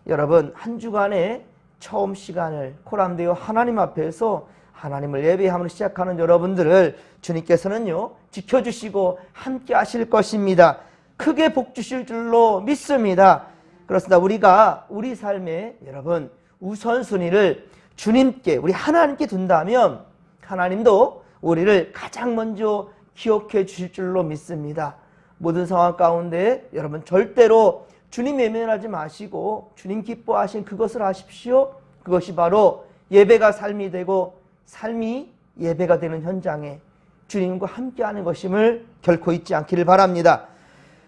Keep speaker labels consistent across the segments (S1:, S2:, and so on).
S1: 여러분 한 주간의 처음 시간을 코람데오 하나님 앞에서 하나님을 예배함으로 시작하는 여러분들을 주님께서는요 지켜주시고 함께 하실 것입니다. 크게 복 주실 줄로 믿습니다. 그렇습니다. 우리가 우리 삶에 여러분 우선순위를 주님께 우리 하나님께 둔다면 하나님도 우리를 가장 먼저 기억해 주실 줄로 믿습니다. 모든 상황 가운데 여러분 절대로 주님 외면하지 마시고 주님 기뻐하신 그것을 하십시오. 그것이 바로 예배가 삶이 되고 삶이 예배가 되는 현장에 주님과 함께하는 것임을 결코 잊지 않기를 바랍니다.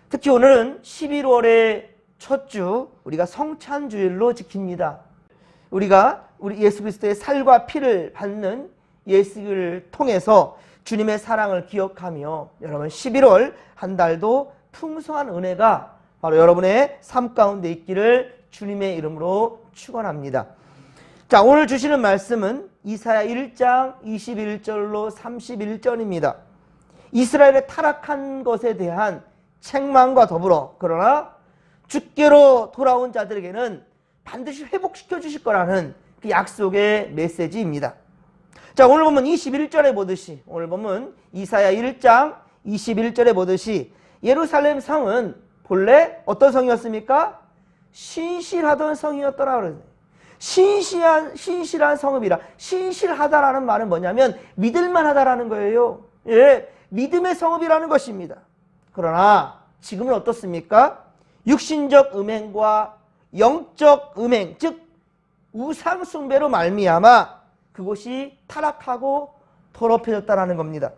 S1: 특히 오늘은 11월의 첫 주 우리가 성찬주일로 지킵니다. 우리가 우리 예수 그리스도의 살과 피를 받는 예수를 통해서 주님의 사랑을 기억하며 여러분 11월 한 달도 풍성한 은혜가 바로 여러분의 삶 가운데 있기를 주님의 이름으로 축원합니다. 자, 오늘 주시는 말씀은 이사야 1장 21절로 31절입니다. 이스라엘의 타락한 것에 대한 책망과 더불어 그러나 주께로 돌아온 자들에게는 반드시 회복시켜 주실 거라는 그 약속의 메시지입니다. 자, 오늘 보면 21절에 보듯이 오늘 보면 이사야 1장 21절에 보듯이 예루살렘 성은 본래 어떤 성이었습니까? 신실하던 성이었더라 그러네요. 신실한 성읍이라. 신실하다라는 말은 뭐냐면 믿을만하다라는 거예요. 예, 믿음의 성읍이라는 것입니다. 그러나 지금은 어떻습니까? 육신적 음행과 영적 음행, 즉 우상 숭배로 말미암아 그곳이 타락하고 더럽혀졌다라는 겁니다.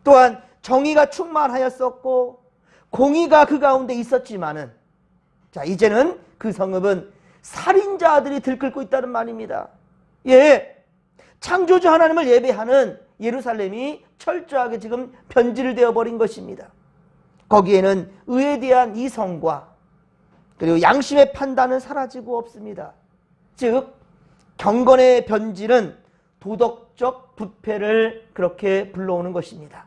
S1: 또한 정의가 충만하였었고 공의가 그 가운데 있었지만은 자, 이제는 그 성읍은 살인자들이 들끓고 있다는 말입니다. 예, 창조주 하나님을 예배하는 예루살렘이 철저하게 지금 변질되어 버린 것입니다. 거기에는 의에 대한 이성과 그리고 양심의 판단은 사라지고 없습니다. 즉 경건의 변질은 도덕적 부패를 그렇게 불러오는 것입니다.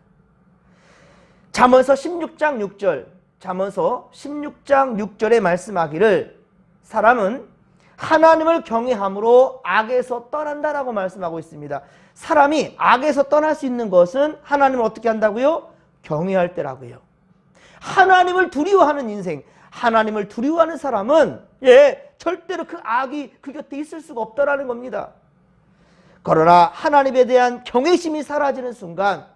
S1: 잠언서 16장 6절, 잠언서 16장 6절에 말씀하기를 사람은 하나님을 경외함으로 악에서 떠난다라고 말씀하고 있습니다. 사람이 악에서 떠날 수 있는 것은 하나님을 어떻게 한다고요? 경외할 때라고요. 하나님을 두려워하는 인생, 하나님을 두려워하는 사람은 절대로 그 악이 그 곁에 있을 수가 없다라는 겁니다. 그러나 하나님에 대한 경외심이 사라지는 순간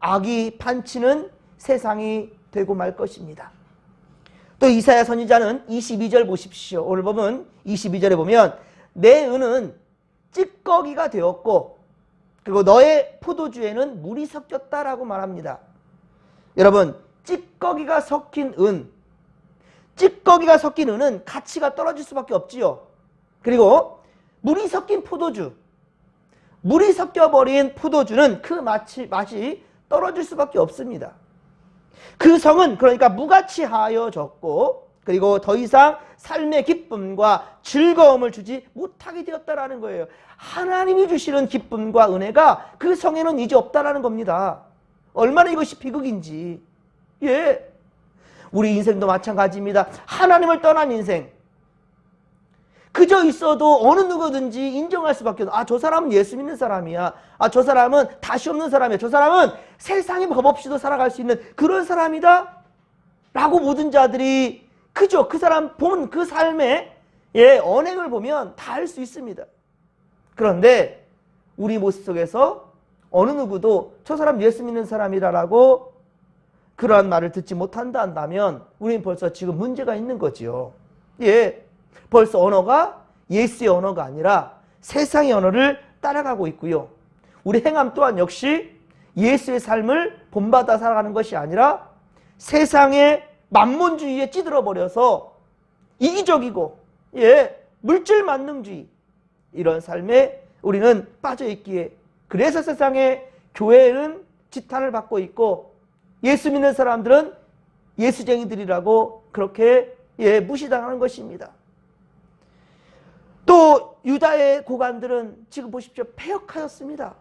S1: 악이 판치는 세상이 되고 말 것입니다. 또 이사야 선지자는 22절 보십시오. 오늘 보면 22절에 보면 내 은은 찌꺼기가 되었고 그리고 너의 포도주에는 물이 섞였다라고 말합니다. 여러분, 찌꺼기가 섞인 은은 가치가 떨어질 수밖에 없지요. 그리고 물이 섞인 포도주, 물이 섞여버린 포도주는 그 맛이 떨어질 수밖에 없습니다. 그 성은 그러니까 무가치하여졌고 그리고 더 이상 삶의 기쁨과 즐거움을 주지 못하게 되었다라는 거예요. 하나님이 주시는 기쁨과 은혜가 그 성에는 이제 없다라는 겁니다. 얼마나 이것이 비극인지. 예, 우리 인생도 마찬가지입니다. 하나님을 떠난 인생. 그저 있어도 어느 누구든지 인정할 수밖에 없는, 저 사람은 예수 믿는 사람이야. 저 사람은 다시 없는 사람이야. 저 사람은 세상의 법 없이도 살아갈 수 있는 그런 사람이다 라고 모든 자들이 그저 그 사람 본 그 삶의 언행을 보면 다 알 수 있습니다. 그런데 우리 모습 속에서 어느 누구도 저 사람 예수 믿는 사람이라고 그러한 말을 듣지 못한다 한다면 우리는 벌써 지금 문제가 있는 거지요. 예, 벌써 언어가 예수의 언어가 아니라 세상의 언어를 따라가고 있고요. 우리 행함 또한 역시 예수의 삶을 본받아 살아가는 것이 아니라 세상의 만몬주의에 찌들어버려서 이기적이고 물질 만능주의 이런 삶에 우리는 빠져있기에 그래서 세상의 교회는 지탄을 받고 있고 예수 믿는 사람들은 예수쟁이들이라고 그렇게 무시당하는 것입니다. 또 유다의 고관들은 지금 보십시오. 폐역하였습니다.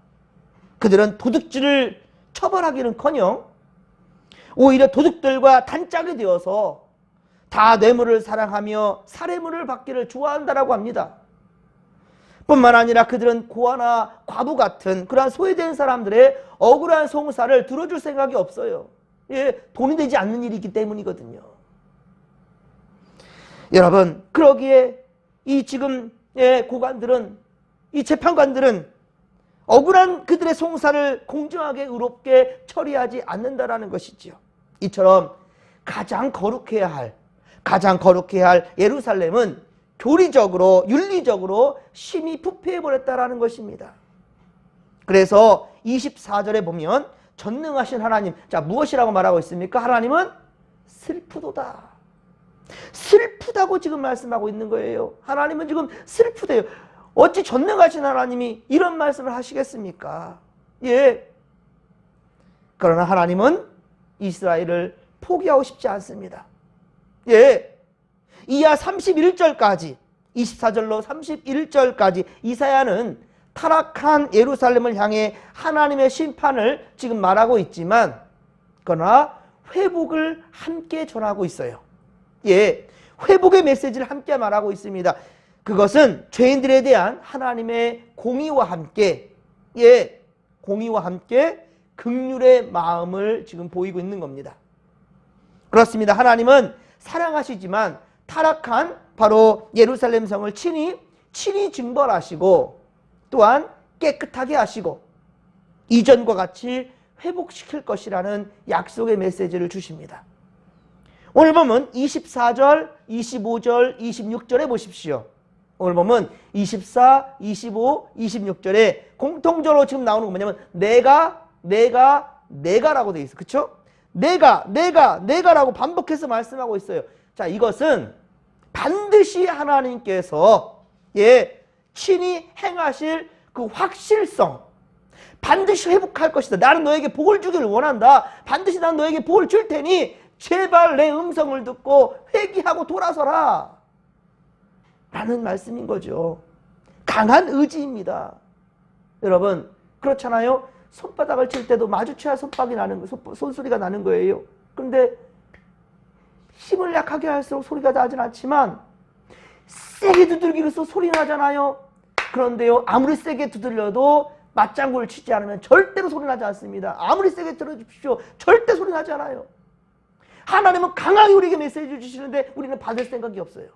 S1: 그들은 도둑질을 처벌하기는커녕 오히려 도둑들과 단짝이 되어서 다 뇌물을 사랑하며 살해물을 받기를 좋아한다라고 합니다. 뿐만 아니라 그들은 고아나 과부 같은 그러한 소외된 사람들의 억울한 송사를 들어줄 생각이 없어요. 예, 돈이 되지 않는 일이기 때문이거든요. 여러분, 그러기에 이 지금 고관들은, 이 재판관들은 억울한 그들의 송사를 공정하게 의롭게 처리하지 않는다라는 것이지요. 이처럼 가장 거룩해야 할 예루살렘은 교리적으로 윤리적으로 심히 부패해버렸다라는 것입니다. 그래서 24절에 보면 전능하신 하나님, 자, 무엇이라고 말하고 있습니까? 하나님은 슬프도다. 슬프다고 지금 말씀하고 있는 거예요. 하나님은 지금 슬프대요. 어찌 전능하신 하나님이 이런 말씀을 하시겠습니까? 예. 그러나 하나님은 이스라엘을 포기하고 싶지 않습니다. 예. 이하 31절까지, 24절로 31절까지 이사야는 타락한 예루살렘을 향해 하나님의 심판을 지금 말하고 있지만, 그러나 회복을 함께 전하고 있어요. 예, 회복의 메시지를 함께 말하고 있습니다. 그것은 죄인들에 대한 하나님의 공의와 함께, 예, 공의와 함께 긍휼의 마음을 지금 보이고 있는 겁니다. 그렇습니다. 하나님은 사랑하시지만 타락한 바로 예루살렘 성을 친히 징벌하시고 또한 깨끗하게 하시고 이전과 같이 회복시킬 것이라는 약속의 메시지를 주십니다. 오늘 보면 24절, 25절, 26절에 보십시오. 오늘 보면 24, 25, 26절에 공통적으로 지금 나오는 건 뭐냐면 내가라고 되어 있어요. 그렇죠? 내가라고 반복해서 말씀하고 있어요. 자, 이것은 반드시 하나님께서 친히 행하실 그 확실성, 반드시 회복할 것이다. 나는 너에게 복을 주기를 원한다. 반드시 난 너에게 복을 줄 테니 제발 내 음성을 듣고 회개하고 돌아서라 라는 말씀인 거죠. 강한 의지입니다. 여러분, 그렇잖아요. 손바닥을 칠 때도 마주쳐야 손소리가 나는 거예요. 그런데 힘을 약하게 할수록 소리가 나진 않지만 세게 두들기면서 소리 나잖아요. 그런데요, 아무리 세게 두들려도 맞장구를 치지 않으면 절대로 소리 나지 않습니다. 아무리 세게 들어주십시오. 절대 소리 나지 않아요. 하나님은 강하게 우리에게 메시지를 주시는데 우리는 받을 생각이 없어요.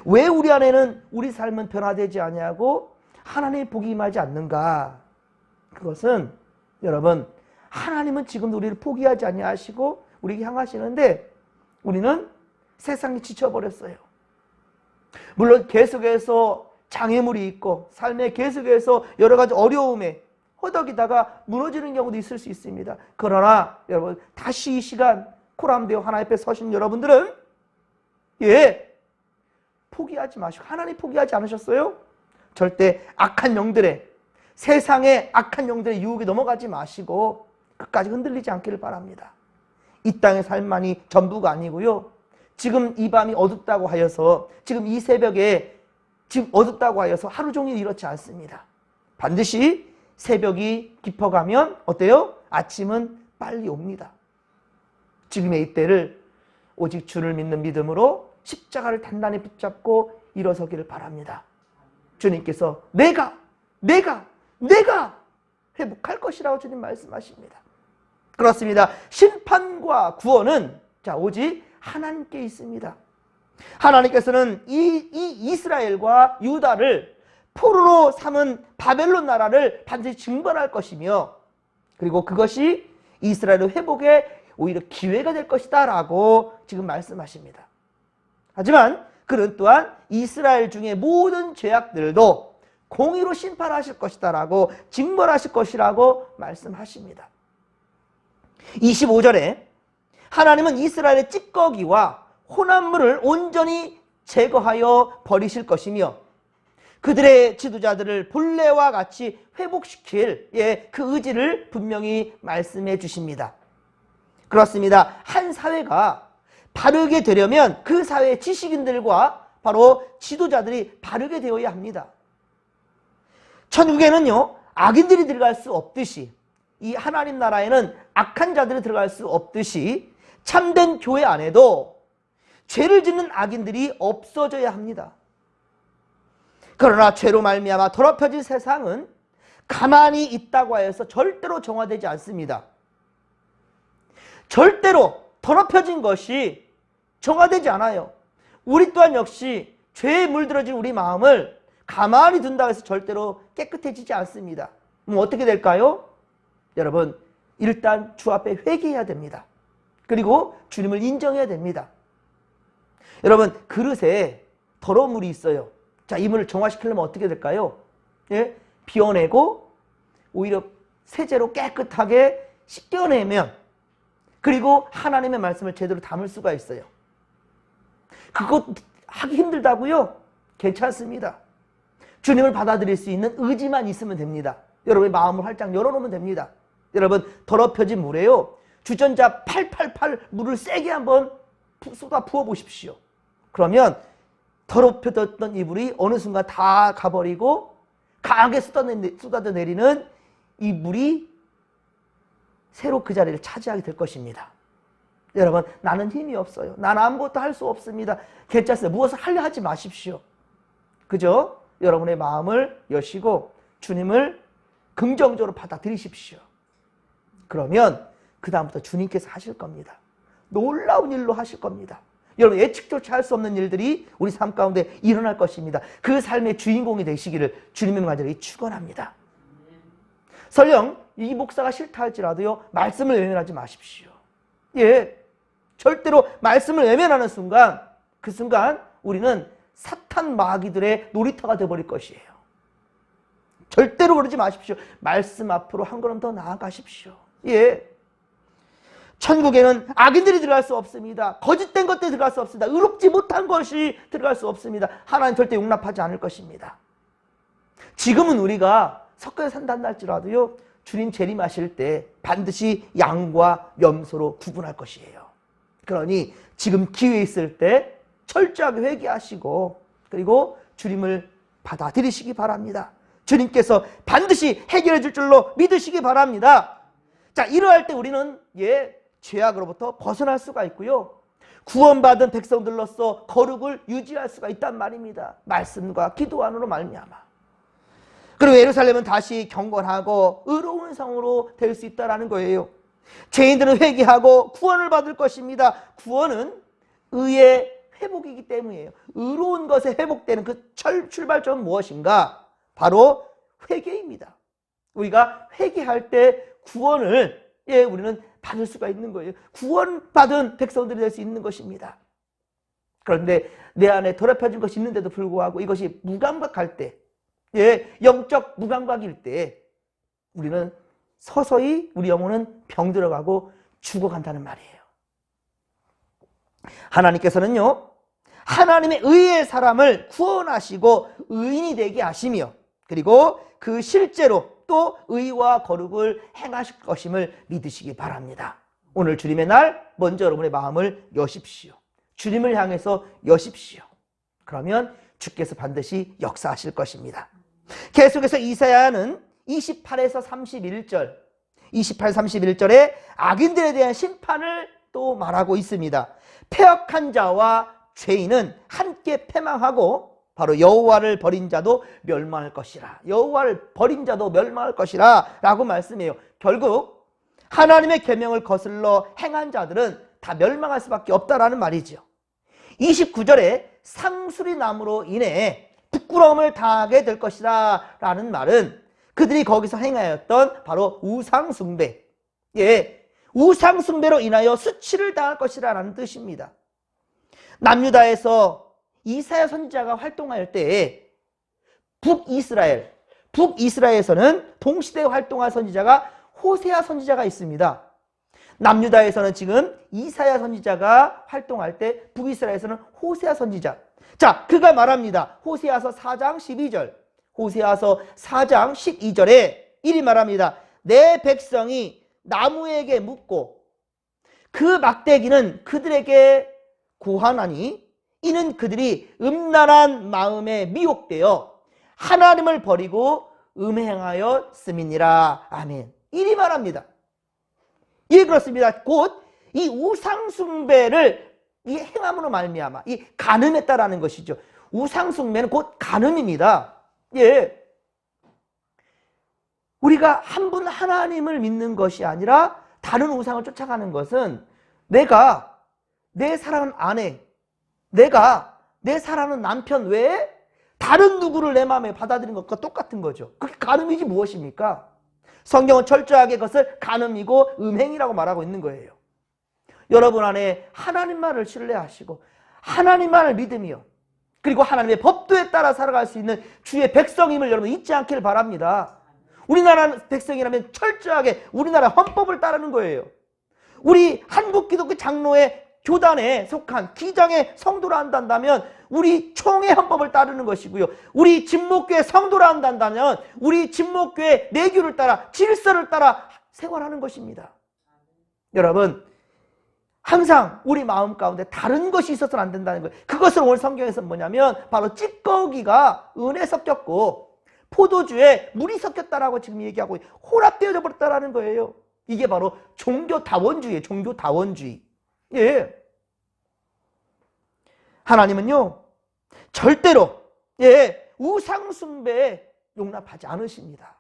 S1: 왜 우리 안에는 우리 삶은 변화되지 아니하고 하나님의 복이 임하지 않는가? 그것은 여러분, 하나님은 지금도 우리를 포기하지 아니하시고 우리에게 향하시는데 우리는 세상에 지쳐버렸어요. 물론 계속해서 장애물이 있고 삶에 계속해서 여러 가지 어려움에 허덕이다가 무너지는 경우도 있을 수 있습니다. 그러나 여러분, 다시 이 시간 코람되어 하나님 앞에 서신 여러분들은 포기하지 마시고, 하나님 포기하지 않으셨어요? 절대 악한 영들의, 세상의 악한 영들의 유혹에 넘어가지 마시고 끝까지 흔들리지 않기를 바랍니다. 이 땅의 삶만이 전부가 아니고요. 지금 이 밤이 어둡다고 하여서, 지금 이 새벽에 지금 어둡다고 하여서 하루 종일 이렇지 않습니다. 반드시 새벽이 깊어가면 어때요? 아침은 빨리 옵니다. 지금의 이때를 오직 주를 믿는 믿음으로 십자가를 단단히 붙잡고 일어서기를 바랍니다. 주님께서 내가 회복할 것이라고 주님 말씀하십니다. 그렇습니다. 심판과 구원은 오직 하나님께 있습니다. 하나님께서는 이 이스라엘과 유다를 포로로 삼은 바벨론 나라를 반드시 징벌할 것이며, 그리고 그것이 이스라엘의 회복의 오히려 기회가 될 것이다 라고 지금 말씀하십니다. 하지만 그는 또한 이스라엘 중의 모든 죄악들도 공의로 심판하실 것이다 라고, 징벌하실 것이라고 말씀하십니다. 25절에 하나님은 이스라엘의 찌꺼기와 혼합물을 온전히 제거하여 버리실 것이며 그들의 지도자들을 본래와 같이 회복시킬 그 의지를 분명히 말씀해 주십니다. 그렇습니다. 한 사회가 바르게 되려면 그 사회의 지식인들과 바로 지도자들이 바르게 되어야 합니다. 천국에는요, 악인들이 들어갈 수 없듯이, 이 하나님 나라에는 악한 자들이 들어갈 수 없듯이 참된 교회 안에도 죄를 짓는 악인들이 없어져야 합니다. 그러나 죄로 말미암아 더럽혀진 세상은 가만히 있다고 하여서 절대로 정화되지 않습니다. 절대로 더럽혀진 것이 정화되지 않아요. 우리 또한 역시 죄에 물들어진 우리 마음을 가만히 둔다고 해서 절대로 깨끗해지지 않습니다. 그럼 어떻게 될까요? 여러분, 일단 주 앞에 회개해야 됩니다. 그리고 주님을 인정해야 됩니다. 여러분, 그릇에 더러운 물이 있어요. 자, 이 물을 정화시키려면 어떻게 될까요? 예? 비워내고 오히려 세제로 깨끗하게 씻겨내면, 그리고 하나님의 말씀을 제대로 담을 수가 있어요. 그것 하기 힘들다고요? 괜찮습니다. 주님을 받아들일 수 있는 의지만 있으면 됩니다. 여러분의 마음을 활짝 열어놓으면 됩니다. 여러분, 더럽혀진 물에요, 주전자 888 물을 세게 한번 쏟아 부어 보십시오. 그러면 더럽혀졌던 이 물이 어느 순간 다 가버리고 강하게 쏟아져 내리는 이 물이 새로 그 자리를 차지하게 될 것입니다. 여러분, 나는 힘이 없어요. 나는 아무것도 할 수 없습니다. 괜찮습니다. 무엇을 하려 하지 마십시오. 그죠? 여러분의 마음을 여시고 주님을 긍정적으로 받아들이십시오. 그러면 그 다음부터 주님께서 하실 겁니다. 놀라운 일로 하실 겁니다. 여러분, 예측조차 할 수 없는 일들이 우리 삶 가운데 일어날 것입니다. 그 삶의 주인공이 되시기를 주님의 간절히 축원합니다. 설령 이 목사가 싫다 할지라도요, 말씀을 외면하지 마십시오. 예, 절대로 말씀을 외면하는 순간, 그 순간 우리는 사탄 마귀들의 놀이터가 되어버릴 것이에요. 절대로 그러지 마십시오. 말씀 앞으로 한 걸음 더 나아가십시오. 예, 천국에는 악인들이 들어갈 수 없습니다. 거짓된 것들이 들어갈 수 없습니다. 의롭지 못한 것이 들어갈 수 없습니다. 하나님 절대 용납하지 않을 것입니다. 지금은 우리가 섞여 산다 할지라도요, 주님 재림하실 때 반드시 양과 염소로 구분할 것이에요. 그러니 지금 기회 있을 때 철저하게 회개하시고, 그리고 주님을 받아들이시기 바랍니다. 주님께서 반드시 해결해 줄 줄로 믿으시기 바랍니다. 자, 이러할 때 우리는 죄악으로부터 벗어날 수가 있고요, 구원받은 백성들로서 거룩을 유지할 수가 있단 말입니다. 말씀과 기도 안으로 말미암아. 그리고 예루살렘은 다시 경건하고 의로운 성으로 될 수 있다는 거예요. 죄인들은 회개하고 구원을 받을 것입니다. 구원은 의의 회복이기 때문이에요. 의로운 것에 회복되는 그 출발점은 무엇인가? 바로 회개입니다. 우리가 회개할 때 구원을 우리는 받을 수가 있는 거예요. 구원받은 백성들이 될 수 있는 것입니다. 그런데 내 안에 더럽혀진 것이 있는데도 불구하고 이것이 무감각할 때, 영적 무감각일 때 우리는 서서히 우리 영혼은 병들어가고 죽어간다는 말이에요. 하나님께서는요, 하나님의 의의 사람을 구원하시고 의인이 되게 하시며, 그리고 그 실제로 또 의와 거룩을 행하실 것임을 믿으시기 바랍니다. 오늘 주님의 날, 먼저 여러분의 마음을 여십시오. 주님을 향해서 여십시오. 그러면 주께서 반드시 역사하실 것입니다. 계속해서 이사야는 28에서 31절, 28, 31절에 악인들에 대한 심판을 또 말하고 있습니다. 패역한 자와 죄인은 함께 패망하고 바로 여호와를 버린 자도 멸망할 것이라. 여호와를 버린 자도 멸망할 것이라 라고 말씀해요. 결국 하나님의 계명을 거슬러 행한 자들은 다 멸망할 수밖에 없다라는 말이죠. 29절에 상수리 나무로 인해 부끄러움을 당하게 될 것이라 라는 말은 그들이 거기서 행하였던 바로 우상숭배, 우상숭배로 인하여 수치를 당할 것이라 라는 뜻입니다. 남유다에서 이사야 선지자가 활동할 때에 북이스라엘에서는 동시대에 활동한 선지자가 호세아 선지자가 있습니다. 남유다에서는 지금 이사야 선지자가 활동할 때 북이스라엘에서는 호세아 선지자. 자, 그가 말합니다. 호세아서 4장 12절, 호세아서 4장 12절에 이리 말합니다. 내 백성이 나무에게 묻고 그 막대기는 그들에게 고하나니 이는 그들이 음란한 마음에 미혹되어 하나님을 버리고 음행하여 씀이니라. 아멘. 이리 말합니다. 예, 그렇습니다. 곧 이 우상숭배를 이 행함으로 말미암아 이 간음했다라는 것이죠. 우상숭배는 곧 간음입니다. 예, 우리가 한 분 하나님을 믿는 것이 아니라 다른 우상을 쫓아가는 것은 내가 내 사랑하는 아내, 내가 내 사랑하는 남편 외에 다른 누구를 내 마음에 받아들이는 것과 똑같은 거죠. 그게 간음이지 무엇입니까? 성경은 철저하게 그것을 간음이고 음행이라고 말하고 있는 거예요. 여러분 안에 하나님만을 신뢰하시고 하나님만을 믿으며 그리고 하나님의 법도에 따라 살아갈 수 있는 주의 백성임을 여러분 잊지 않기를 바랍니다. 우리나라 백성이라면 철저하게 우리나라 헌법을 따르는 거예요. 우리 한국기독교 장로회 교단에 속한 기장의 성도라 한다면 우리 총회 헌법을 따르는 것이고요. 우리 진목교회 성도라 한다면 우리 진목교회 내규를 따라 질서를 따라 생활하는 것입니다. 여러분 항상 우리 마음 가운데 다른 것이 있어서는 안 된다는 거예요. 그것을 오늘 성경에서 뭐냐면 바로 찌꺼기가 은에 섞였고 포도주에 물이 섞였다라고 지금 얘기하고 혼합되어져 버렸다라는 거예요. 이게 바로 종교다원주의예요. 종교다원주의. 예. 하나님은요 절대로 우상숭배에 용납하지 않으십니다.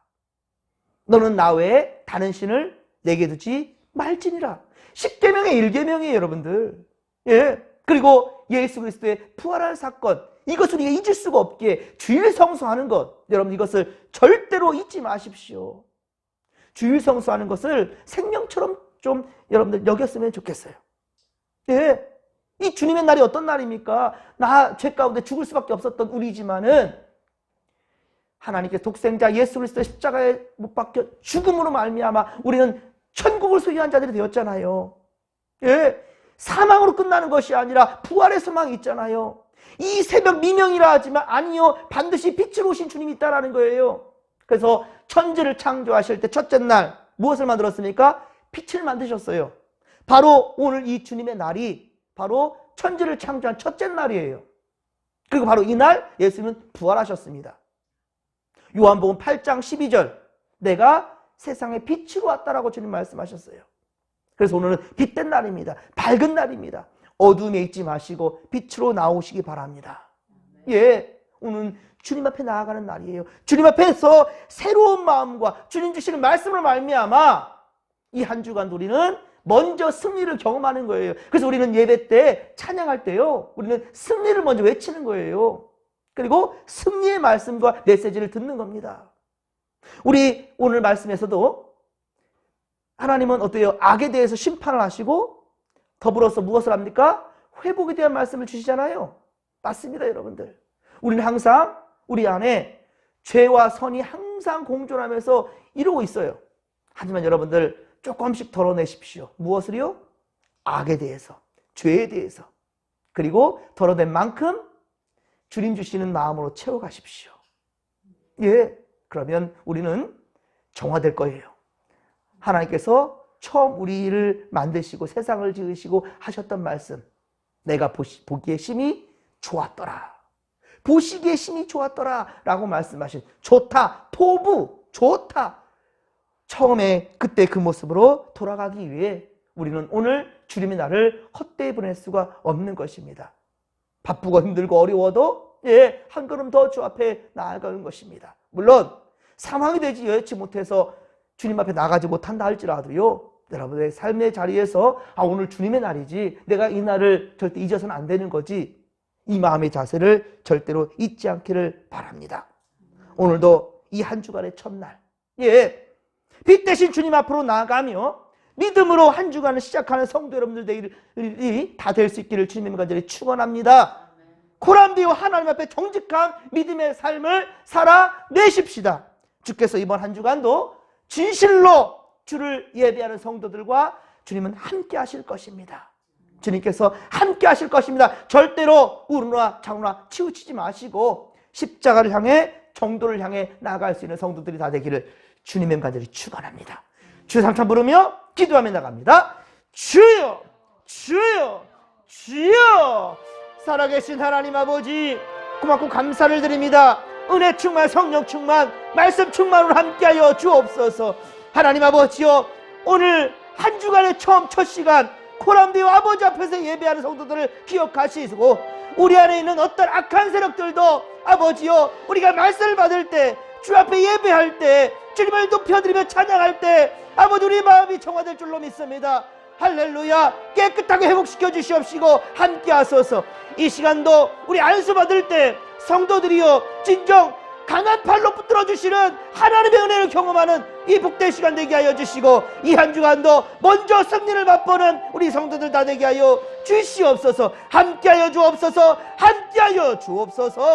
S1: 너는 나 외에 다른 신을 내게 두지 말지니라. 10계명의 1계명이에요 여러분들. 예. 그리고 예수 그리스도의 부활할 사건, 이것을 우리가 잊을 수가 없기에 주일 성수하는 것, 여러분 이것을 절대로 잊지 마십시오. 주일 성수하는 것을 생명처럼 좀 여러분들 여겼으면 좋겠어요. 예. 이 주님의 날이 어떤 날입니까? 나 죄 가운데 죽을 수밖에 없었던 우리지만은 하나님께 독생자 예수 그리스도의 십자가에 못 박혀 죽음으로 말미암아 우리는 천국을 소유한 자들이 되었잖아요. 예. 사망으로 끝나는 것이 아니라 부활의 소망이 있잖아요. 이 새벽 미명이라 하지만 아니요, 반드시 빛으로 오신 주님이 있다라는 거예요. 그래서 천지를 창조하실 때 첫째 날 무엇을 만들었습니까? 빛을 만드셨어요. 바로 오늘 이 주님의 날이 바로 천지를 창조한 첫째 날이에요. 그리고 바로 이날 예수님은 부활하셨습니다. 요한복음 8장 12절 내가 세상에 빛으로 왔다라고 주님 말씀하셨어요. 그래서 오늘은 빛된 날입니다. 밝은 날입니다. 어둠에 있지 마시고 빛으로 나오시기 바랍니다. 예, 오늘은 주님 앞에 나아가는 날이에요. 주님 앞에서 새로운 마음과 주님 주시는 말씀을 말미암아 이 한 주간 우리는 먼저 승리를 경험하는 거예요. 그래서 우리는 예배 때 찬양할 때요, 우리는 승리를 먼저 외치는 거예요. 그리고 승리의 말씀과 메시지를 듣는 겁니다. 우리 오늘 말씀에서도 하나님은 어때요? 악에 대해서 심판을 하시고 더불어서 무엇을 합니까? 회복에 대한 말씀을 주시잖아요. 맞습니다, 여러분들. 우리는 항상 우리 안에 죄와 선이 항상 공존하면서 이루고 있어요. 하지만 여러분들 조금씩 덜어내십시오. 무엇을요? 악에 대해서, 죄에 대해서. 그리고 덜어낸 만큼 주님 주시는 마음으로 채워가십시오. 예, 그러면 우리는 정화될 거예요. 하나님께서 처음 우리를 만드시고 세상을 지으시고 하셨던 말씀, 내가 보기에 심히 좋았더라. 보시기에 심히 좋았더라 라고 말씀하신 좋다, 포부, 좋다. 처음에 그때 그 모습으로 돌아가기 위해 우리는 오늘 주님의 날을 헛되이 보낼 수가 없는 것입니다. 바쁘고 힘들고 어려워도 한 걸음 더 주 앞에 나아가는 것입니다. 물론 상황이 되지 여의치 못해서 주님 앞에 나가지 못한다 할지라도요, 여러분의 삶의 자리에서 오늘 주님의 날이지 내가 이 날을 절대 잊어서는 안 되는 거지, 이 마음의 자세를 절대로 잊지 않기를 바랍니다. 오늘도 이 한 주간의 첫날, 빛 대신 주님 앞으로 나아가며 믿음으로 한 주간을 시작하는 성도 여러분들이 다 될 수 있기를 주님의 간절히 축원합니다. 코람비오 하나님 앞에 정직한 믿음의 삶을 살아내십시다. 주께서 이번 한 주간도 진실로 주를 예배하는 성도들과 주님은 함께 하실 것입니다. 주님께서 함께 하실 것입니다. 절대로 우르나 좌우나 치우치지 마시고 십자가를 향해, 정도를 향해 나아갈 수 있는 성도들이 다 되기를 주님의 간절히 축원합니다. 주 삼창 부르며 기도하며 나갑니다. 주여, 주여, 주여. 살아계신 하나님 아버지, 고맙고 감사를 드립니다. 은혜 충만, 성령 충만, 말씀 충만으로 함께하여 주옵소서. 하나님 아버지여, 오늘 한 주간의 처음 첫 시간 코람디오 아버지 앞에서 예배하는 성도들을 기억하시고, 우리 안에 있는 어떤 악한 세력들도 아버지요, 우리가 말씀을 받을 때, 주 앞에 예배할 때, 주님을 높여드리며 찬양할 때 아버지 우리 마음이 정화될 줄로 믿습니다. 할렐루야. 깨끗하게 회복시켜 주시옵시고 함께 하소서. 이 시간도 우리 안수 받을 때 성도들이요, 진정 강한 팔로 붙들어 주시는 하나님의 은혜를 경험하는 이 복된 시간 되게 하여 주시고, 이 한 주간도 먼저 승리를 맛보는 우리 성도들 다 되게 하여 주시옵소서. 함께 하여 주옵소서. 함께 하여 주옵소서.